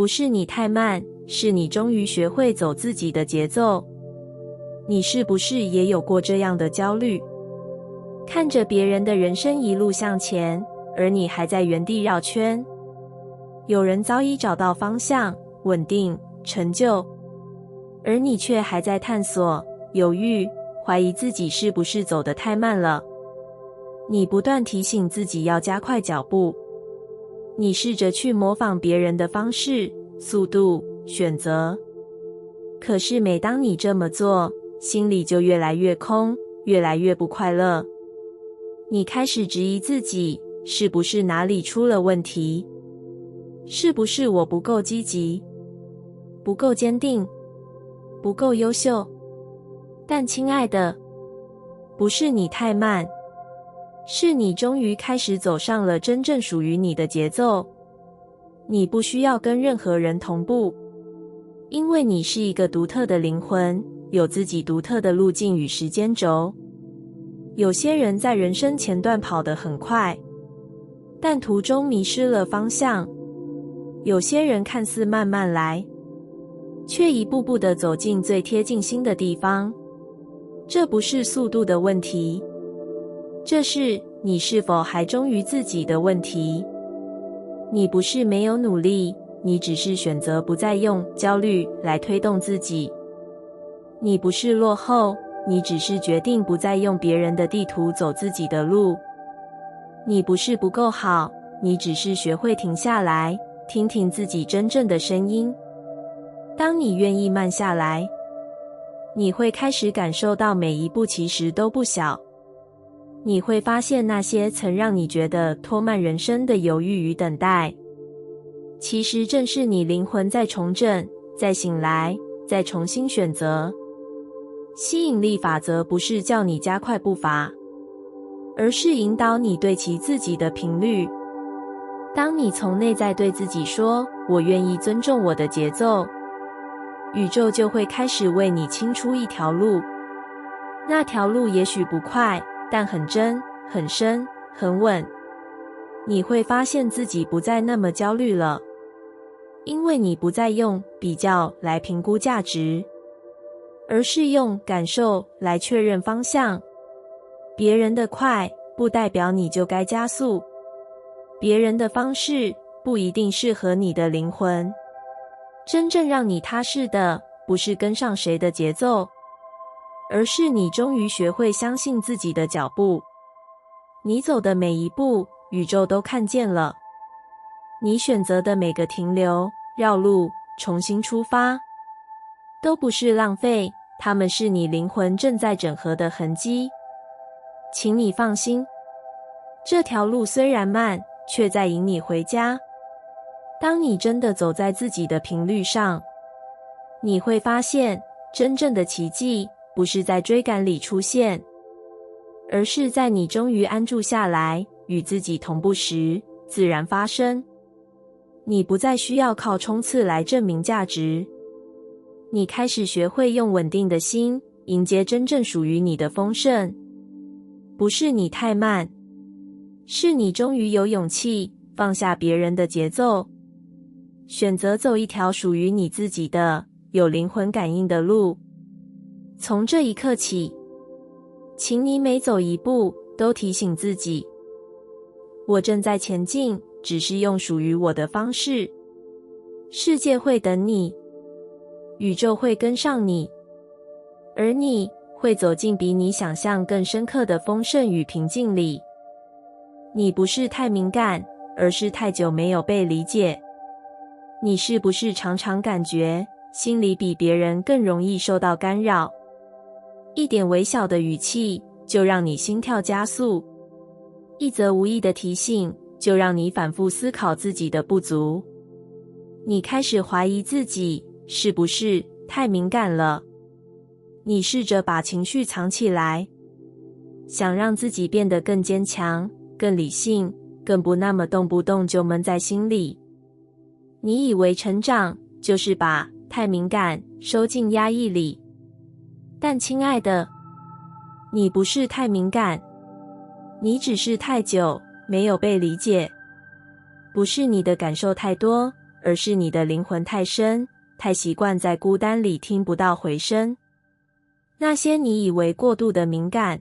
不是你太慢，是你终于学会走自己的节奏。你是不是也有过这样的焦虑？看着别人的人生一路向前，而你还在原地绕圈。有人早已找到方向、稳定、成就，而你却还在探索、犹豫、怀疑自己是不是走得太慢了。你不断提醒自己要加快脚步，你试着去模仿别人的方式、速度、选择。可是每当你这么做，心里就越来越空，越来越不快乐。你开始质疑自己，是不是哪里出了问题？是不是我不够积极，不够坚定，不够优秀？但亲爱的，不是你太慢，是你终于开始走上了真正属于你的节奏。你不需要跟任何人同步，因为你是一个独特的灵魂，有自己独特的路径与时间轴。有些人在人生前段跑得很快，但途中迷失了方向。有些人看似慢慢来，却一步步地走进最贴近心的地方。这不是速度的问题，这是你是否还忠于自己的问题。你不是没有努力，你只是选择不再用焦虑来推动自己。你不是落后，你只是决定不再用别人的地图走自己的路。你不是不够好，你只是学会停下来，听听自己真正的声音。当你愿意慢下来，你会开始感受到每一步其实都不小。你会发现那些曾让你觉得拖慢人生的犹豫与等待，其实正是你灵魂在重整，在醒来，在重新选择。吸引力法则不是叫你加快步伐，而是引导你对齐自己的频率。当你从内在对自己说，我愿意尊重我的节奏，宇宙就会开始为你清出一条路。那条路也许不快，但很真、很深、很稳。你会发现自己不再那么焦虑了，因为你不再用比较来评估价值，而是用感受来确认方向。别人的快不代表你就该加速，别人的方式不一定适合你的灵魂。真正让你踏实的，不是跟上谁的节奏，而是你终于学会相信自己的脚步。你走的每一步，宇宙都看见了。你选择的每个停留、绕路、重新出发，都不是浪费，它们是你灵魂正在整合的痕迹。请你放心，这条路虽然慢，却在引你回家。当你真的走在自己的频率上，你会发现，真正的奇迹不是在追赶里出现，而是在你终于安住下来，与自己同步时，自然发生。你不再需要靠冲刺来证明价值，你开始学会用稳定的心，迎接真正属于你的丰盛。不是你太慢，是你终于有勇气放下别人的节奏，选择走一条属于你自己的、有灵魂感应的路。从这一刻起，请你每走一步都提醒自己，我正在前进，只是用属于我的方式。世界会等你，宇宙会跟上你，而你会走进比你想象更深刻的丰盛与平静里。你不是太敏感，而是太久没有被理解。你是不是常常感觉心里比别人更容易受到干扰？一点微小的语气就让你心跳加速，一则无意的提醒就让你反复思考自己的不足。你开始怀疑自己是不是太敏感了。你试着把情绪藏起来，想让自己变得更坚强、更理性，更不那么动不动就闷在心里。你以为成长就是把太敏感收进压抑里，但亲爱的，你不是太敏感，你只是太久没有被理解。不是你的感受太多，而是你的灵魂太深，太习惯在孤单里听不到回声。那些你以为过度的敏感，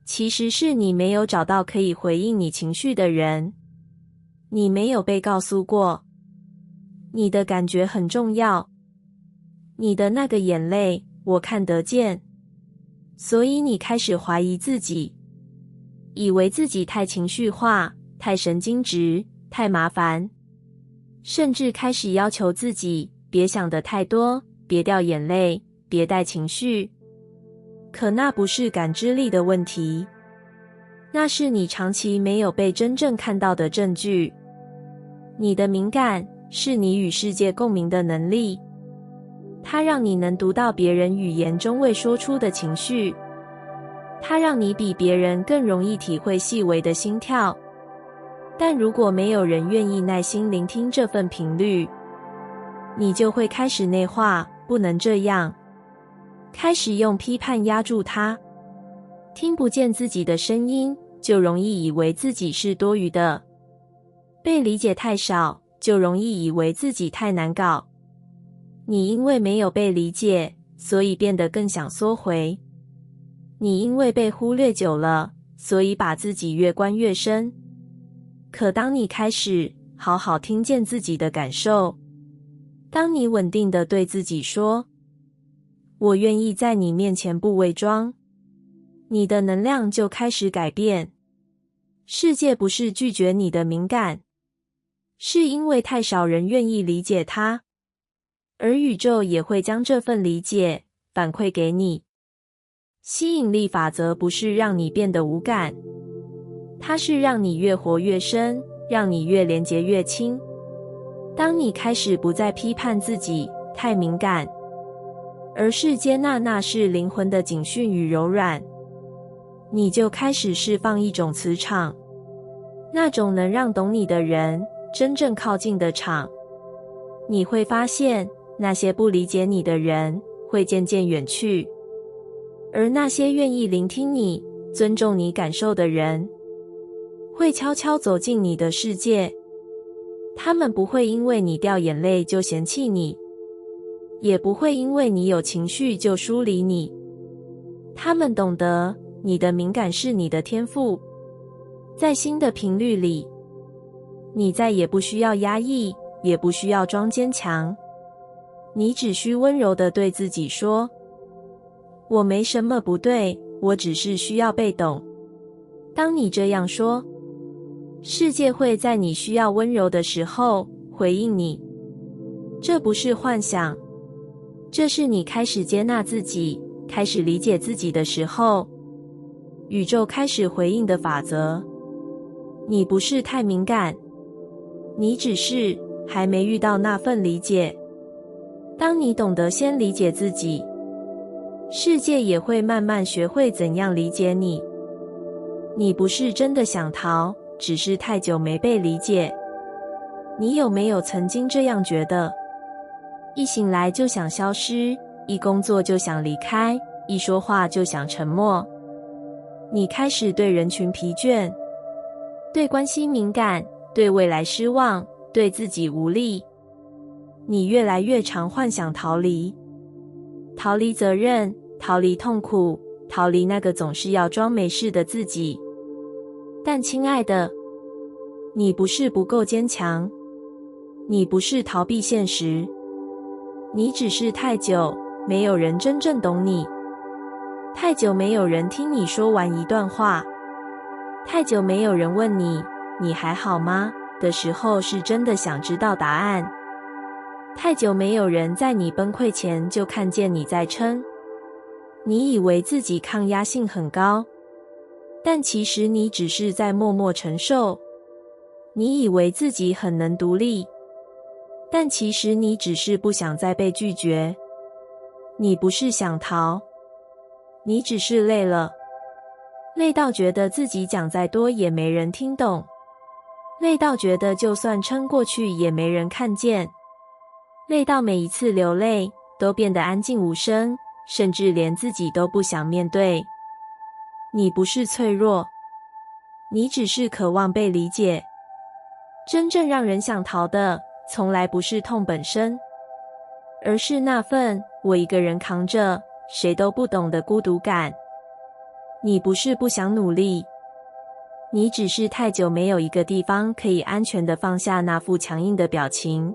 其实是你没有找到可以回应你情绪的人。你没有被告诉过，你的感觉很重要，你的那个眼泪，我看得见。所以你开始怀疑自己，以为自己太情绪化，太神经质，太麻烦，甚至开始要求自己别想得太多，别掉眼泪，别带情绪。可那不是感知力的问题，那是你长期没有被真正看到的证据。你的敏感是你与世界共鸣的能力，它让你能读到别人语言中未说出的情绪，它让你比别人更容易体会细微的心跳。但如果没有人愿意耐心聆听这份频率，你就会开始内化，不能这样，开始用批判压住它。听不见自己的声音，就容易以为自己是多余的；被理解太少，就容易以为自己太难搞。你因为没有被理解，所以变得更想缩回；你因为被忽略久了，所以把自己越关越深。可当你开始好好听见自己的感受，当你稳定地对自己说，我愿意在你面前不伪装，你的能量就开始改变。世界不是拒绝你的敏感，是因为太少人愿意理解它，而宇宙也会将这份理解反馈给你。吸引力法则不是让你变得无感，它是让你越活越深，让你越连结越轻。当你开始不再批判自己太敏感，而是接纳那是灵魂的警讯与柔软，你就开始释放一种磁场，那种能让懂你的人真正靠近的场。你会发现，那些不理解你的人会渐渐远去，而那些愿意聆听你、尊重你感受的人，会悄悄走进你的世界。他们不会因为你掉眼泪就嫌弃你，也不会因为你有情绪就疏离你。他们懂得你的敏感是你的天赋，在新的频率里，你再也不需要压抑，也不需要装坚强，你只需温柔地对自己说，我没什么不对，我只是需要被懂。当你这样说，世界会在你需要温柔的时候回应你。这不是幻想，这是你开始接纳自己，开始理解自己的时候，宇宙开始回应的法则。你不是太敏感，你只是还没遇到那份理解。当你懂得先理解自己，世界也会慢慢学会怎样理解你。你不是真的想逃，只是太久没被理解。你有没有曾经这样觉得？一醒来就想消失，一工作就想离开，一说话就想沉默。你开始对人群疲倦，对关系敏感，对未来失望，对自己无力。你越来越常幻想逃离，逃离责任，逃离痛苦，逃离那个总是要装没事的自己。但亲爱的，你不是不够坚强，你不是逃避现实，你只是太久没有人真正懂你，太久没有人听你说完一段话，太久没有人问你你还好吗的时候是真的想知道答案，太久没有人在你崩溃前就看见你在撑。你以为自己抗压性很高，但其实你只是在默默承受。你以为自己很能独立，但其实你只是不想再被拒绝。你不是想逃，你只是累了，累到觉得自己讲再多也没人听懂，累到觉得就算撑过去也没人看见，累到每一次流泪都变得安静无声，甚至连自己都不想面对。你不是脆弱，你只是渴望被理解。真正让人想逃的，从来不是痛本身，而是那份我一个人扛着，谁都不懂的孤独感。你不是不想努力，你只是太久没有一个地方可以安全地放下那副强硬的表情。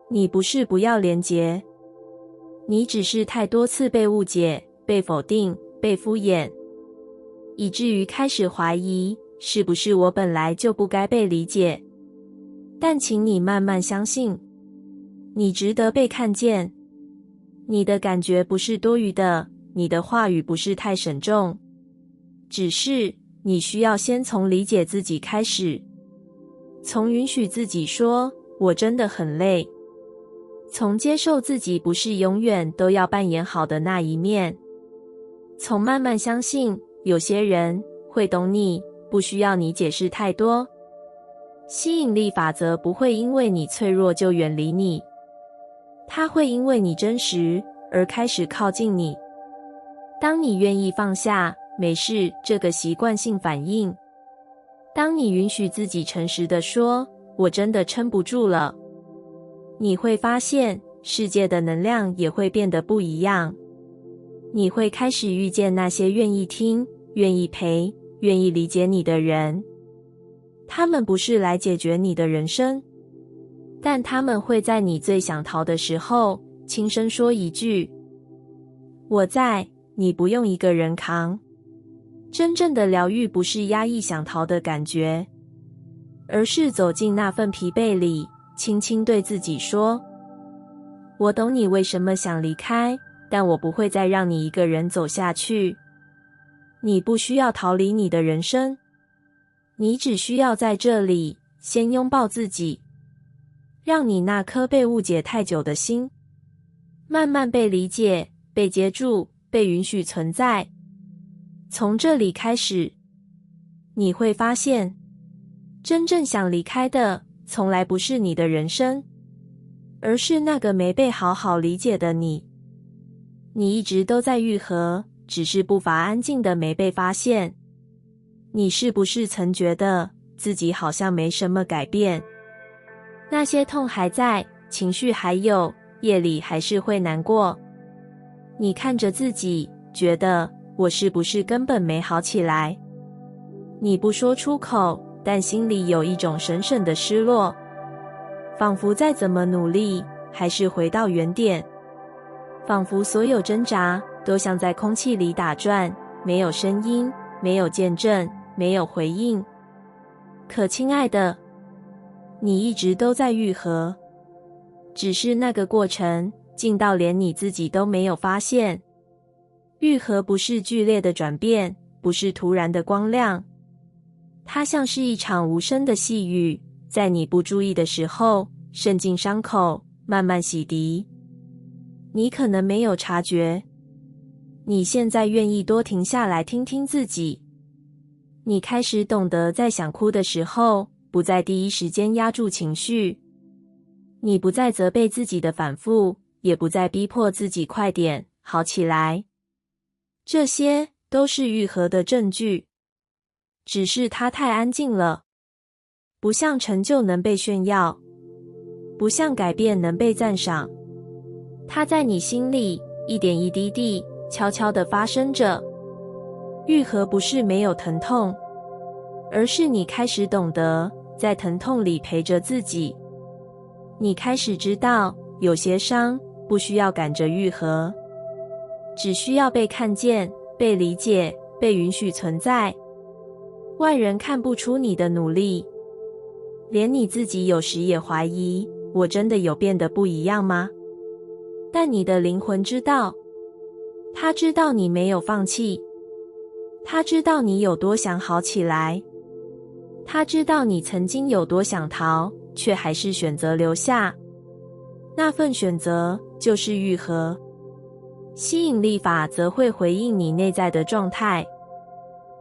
你不是不要连结，你只是太多次被误解、被否定、被敷衍，以至于开始怀疑，是不是我本来就不该被理解。但请你慢慢相信，你值得被看见，你的感觉不是多余的，你的话语不是太慎重，只是你需要先从理解自己开始，从允许自己说我真的很累，从接受自己不是永远都要扮演好的那一面，从慢慢相信有些人会懂你，不需要你解释太多。吸引力法则不会因为你脆弱就远离你，它会因为你真实而开始靠近你。当你愿意放下没事这个习惯性反应，当你允许自己诚实地说我真的撑不住了，你会发现世界的能量也会变得不一样。你会开始遇见那些愿意听、愿意陪、愿意理解你的人。他们不是来解决你的人生，但他们会在你最想逃的时候轻声说一句我在，你不用一个人扛。真正的疗愈不是压抑想逃的感觉，而是走进那份疲惫里，轻轻对自己说我懂你为什么想离开，但我不会再让你一个人走下去。你不需要逃离你的人生，你只需要在这里先拥抱自己，让你那颗被误解太久的心慢慢被理解、被接住、被允许存在。从这里开始，你会发现真正想离开的从来不是你的人生，而是那个没被好好理解的你。你一直都在愈合，只是步伐安静的没被发现。你是不是曾觉得自己好像没什么改变？那些痛还在，情绪还有，夜里还是会难过。你看着自己，觉得我是不是根本没好起来？你不说出口，但心里有一种深深的失落，仿佛再怎么努力，还是回到原点，仿佛所有挣扎都像在空气里打转，没有声音，没有见证，没有回应。可亲爱的，你一直都在愈合，只是那个过程近到连你自己都没有发现。愈合不是剧烈的转变，不是突然的光亮，它像是一场无声的细雨，在你不注意的时候渗进伤口，慢慢洗涤。你可能没有察觉，你现在愿意多停下来听听自己，你开始懂得在想哭的时候不在第一时间压住情绪，你不再责备自己的反复，也不再逼迫自己快点好起来。这些都是愈合的证据，只是它太安静了，不像成就能被炫耀，不像改变能被赞赏。它在你心里一点一滴地悄悄地发生着。愈合不是没有疼痛，而是你开始懂得在疼痛里陪着自己。你开始知道，有些伤不需要赶着愈合，只需要被看见、被理解、被允许存在。外人看不出你的努力，连你自己有时也怀疑，我真的有变得不一样吗？但你的灵魂知道，他知道你没有放弃，他知道你有多想好起来，他知道你曾经有多想逃，却还是选择留下。那份选择就是愈合。吸引力法则会回应你内在的状态。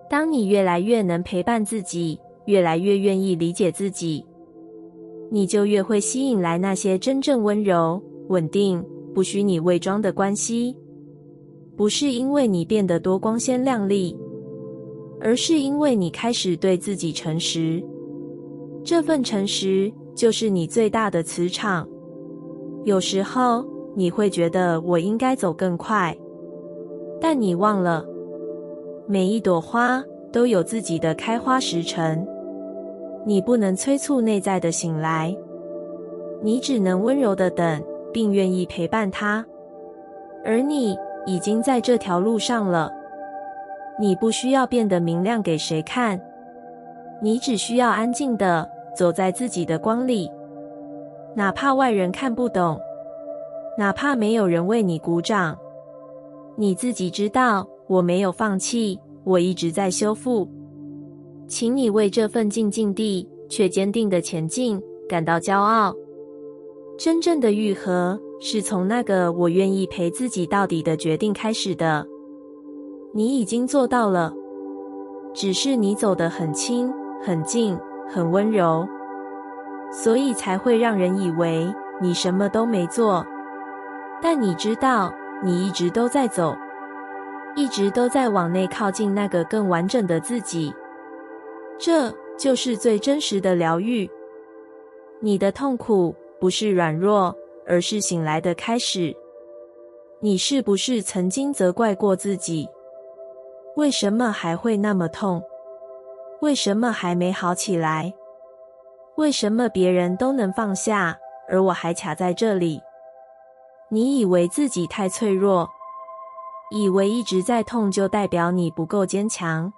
当你越来越能陪伴自己，越来越愿意理解自己，你就越会吸引来那些真正温柔、稳定、不需你伪装的关系。不是因为你变得多光鲜亮丽，而是因为你开始对自己诚实。这份诚实就是你最大的磁场。有时候你会觉得我应该走更快，但你忘了，每一朵花都有自己的开花时辰。你不能催促内在的醒来，你只能温柔地等，并愿意陪伴它。而你已经在这条路上了，你不需要变得明亮给谁看，你只需要安静地走在自己的光里。哪怕外人看不懂，哪怕没有人为你鼓掌，你自己知道，我没有放弃，我一直在修复。请你为这份静静地却坚定的前进感到骄傲。真正的愈合是从那个我愿意陪自己到底的决定开始的。你已经做到了，只是你走得很轻、很静、很温柔，所以才会让人以为你什么都没做。但你知道，你一直都在走，一直都在往内靠近那个更完整的自己。这就是最真实的疗愈。你的痛苦不是软弱，而是醒来的开始。你是不是曾经责怪过自己？为什么还会那么痛？为什么还没好起来？为什么别人都能放下，而我还卡在这里？你以为自己太脆弱，以为一直在痛就代表你不够坚强，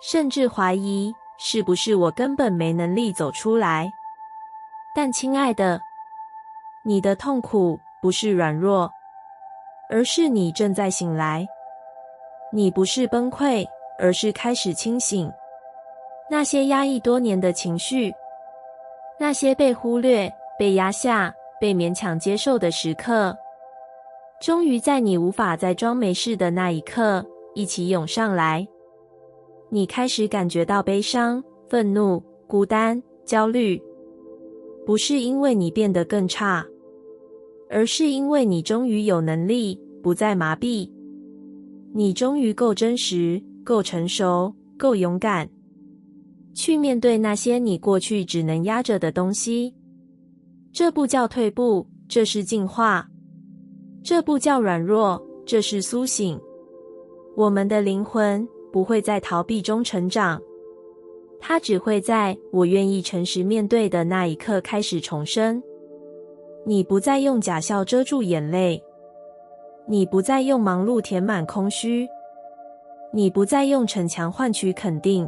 甚至怀疑是不是我根本没能力走出来。但亲爱的，你的痛苦不是软弱，而是你正在醒来。你不是崩溃，而是开始清醒。那些压抑多年的情绪，那些被忽略、被压下、被勉强接受的时刻，终于在你无法再装没事的那一刻，一起涌上来。你开始感觉到悲伤、愤怒、孤单、焦虑，不是因为你变得更差，而是因为你终于有能力不再麻痹。你终于够真实、够成熟、够勇敢，去面对那些你过去只能压着的东西。这不叫退步，这是进化。这不叫软弱，这是苏醒。我们的灵魂不会在逃避中成长，它只会在我愿意诚实面对的那一刻开始重生。你不再用假笑遮住眼泪，你不再用忙碌填满空虚，你不再用逞强换取肯定。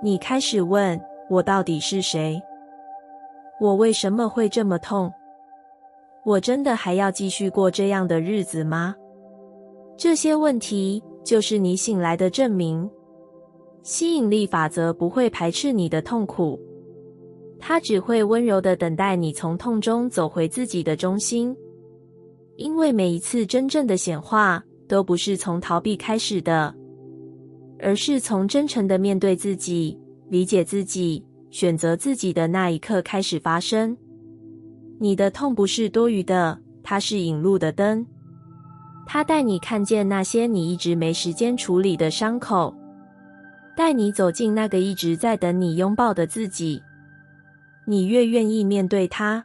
你开始问，我到底是谁？我为什么会这么痛？我真的还要继续过这样的日子吗？这些问题就是你醒来的证明。吸引力法则不会排斥你的痛苦，它只会温柔地等待你从痛中走回自己的中心。因为每一次真正的显化都不是从逃避开始的，而是从真诚地面对自己、理解自己、选择自己的那一刻开始发生。你的痛不是多余的，它是引路的灯。它带你看见那些你一直没时间处理的伤口，带你走进那个一直在等你拥抱的自己。你越愿意面对它，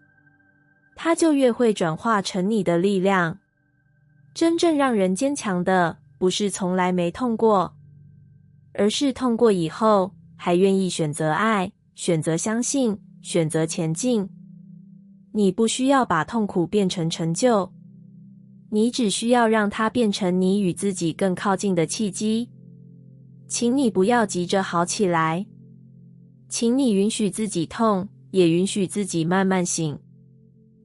它就越会转化成你的力量。真正让人坚强的，不是从来没痛过，而是痛过以后还愿意选择爱，选择相信，选择前进。你不需要把痛苦变成成就，你只需要让它变成你与自己更靠近的契机。请你不要急着好起来，请你允许自己痛，也允许自己慢慢醒。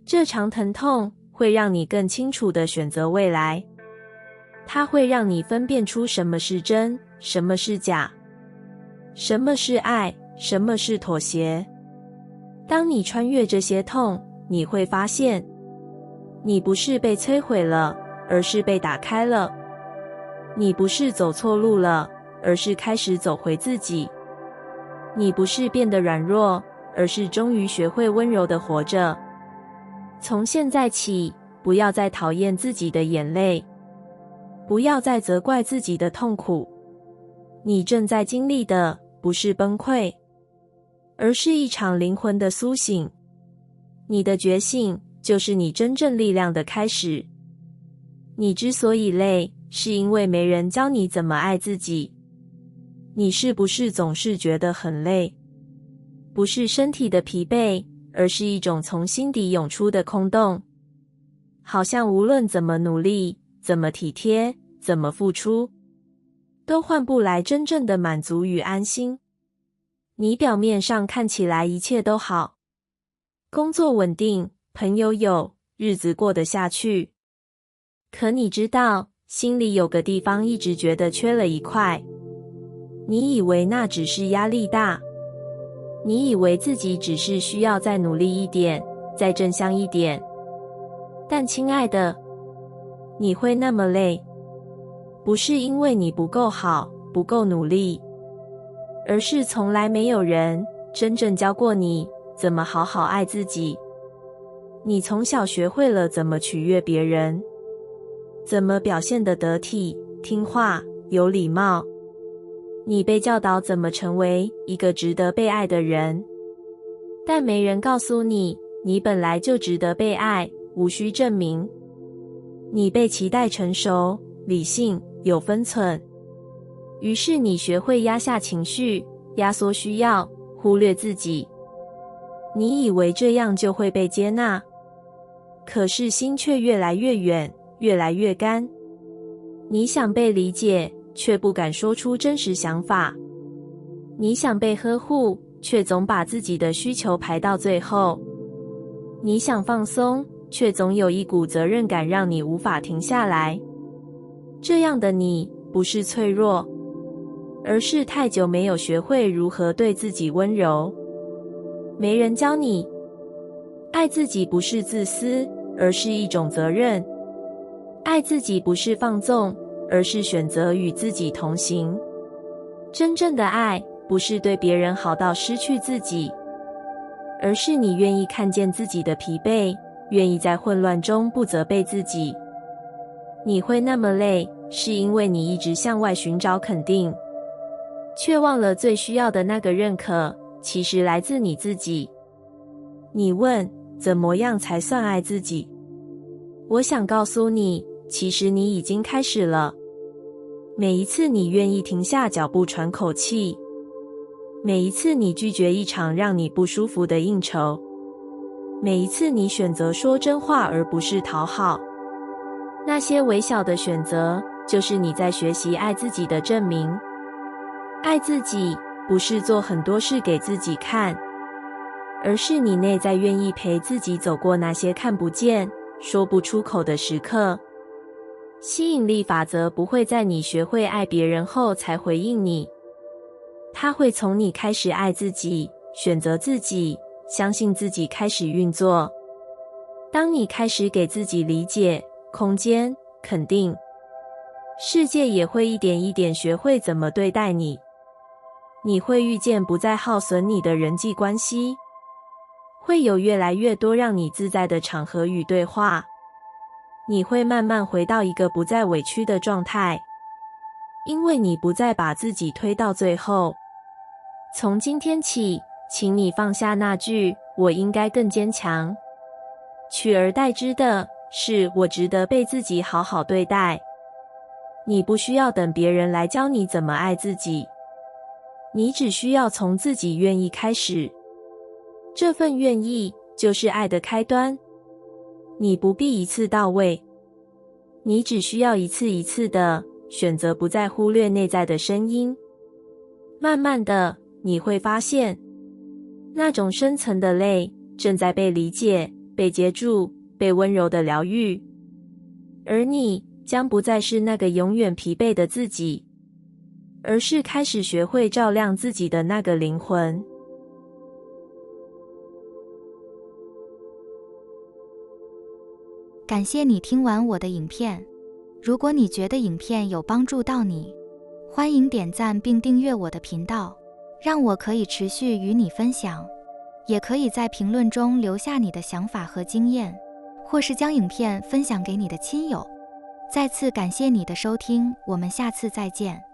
这场疼痛会让你更清楚地选择未来，它会让你分辨出什么是真，什么是假，什么是爱，什么是妥协。当你穿越这些痛，你会发现，你不是被摧毁了，而是被打开了。你不是走错路了，而是开始走回自己。你不是变得软弱，而是终于学会温柔地活着。从现在起，不要再讨厌自己的眼泪，不要再责怪自己的痛苦。你正在经历的不是崩溃，而是一场灵魂的苏醒。你的觉醒就是你真正力量的开始。你之所以累，是因为没人教你怎么爱自己。你是不是总是觉得很累？不是身体的疲惫，而是一种从心底涌出的空洞，好像无论怎么努力，怎么体贴，怎么付出，都换不来真正的满足与安心。你表面上看起来一切都好，工作稳定，朋友有，日子过得下去。可你知道，心里有个地方一直觉得缺了一块。你以为那只是压力大，你以为自己只是需要再努力一点，再正向一点。但亲爱的，你会那么累，不是因为你不够好，不够努力，而是从来没有人真正教过你怎么好好爱自己。你从小学会了怎么取悦别人，怎么表现得得体、听话、有礼貌。你被教导怎么成为一个值得被爱的人，但没人告诉你，你本来就值得被爱，无需证明。你被期待成熟、理性、有分寸，于是你学会压下情绪，压缩需要，忽略自己。你以为这样就会被接纳，可是心却越来越远，越来越干。你想被理解，却不敢说出真实想法。你想被呵护，却总把自己的需求排到最后。你想放松，却总有一股责任感让你无法停下来。这样的你，不是脆弱，而是太久没有学会如何对自己温柔。没人教你，爱自己不是自私，而是一种责任。爱自己不是放纵，而是选择与自己同行。真正的爱，不是对别人好到失去自己，而是你愿意看见自己的疲惫，愿意在混乱中不责备自己。你会那么累，是因为你一直向外寻找肯定，却忘了最需要的那个认可，其实来自你自己。你问，怎么样才算爱自己？我想告诉你，其实你已经开始了。每一次你愿意停下脚步喘口气，每一次你拒绝一场让你不舒服的应酬，每一次你选择说真话而不是讨好，那些微小的选择，就是你在学习爱自己的证明。爱自己，不是做很多事给自己看，而是你内在愿意陪自己走过那些看不见、说不出口的时刻。吸引力法则不会在你学会爱别人后才回应你，它会从你开始爱自己、选择自己、相信自己开始运作。当你开始给自己理解、空间、肯定，世界也会一点一点学会怎么对待你。你会遇见不再耗损你的人际关系，会有越来越多让你自在的场合与对话。你会慢慢回到一个不再委屈的状态，因为你不再把自己推到最后。从今天起，请你放下那句“我应该更坚强”，取而代之的是“我值得被自己好好对待”。你不需要等别人来教你怎么爱自己，你只需要从自己愿意开始。这份愿意就是爱的开端。你不必一次到位，你只需要一次一次的选择不再忽略内在的声音。慢慢的，你会发现，那种深层的累正在被理解、被接住、被温柔的疗愈，而你将不再是那个永远疲惫的自己，而是开始学会照亮自己的那个灵魂。感谢你听完我的影片。如果你觉得影片有帮助到你，欢迎点赞并订阅我的频道，让我可以持续与你分享。也可以在评论中留下你的想法和经验，或是将影片分享给你的亲友。再次感谢你的收听，我们下次再见。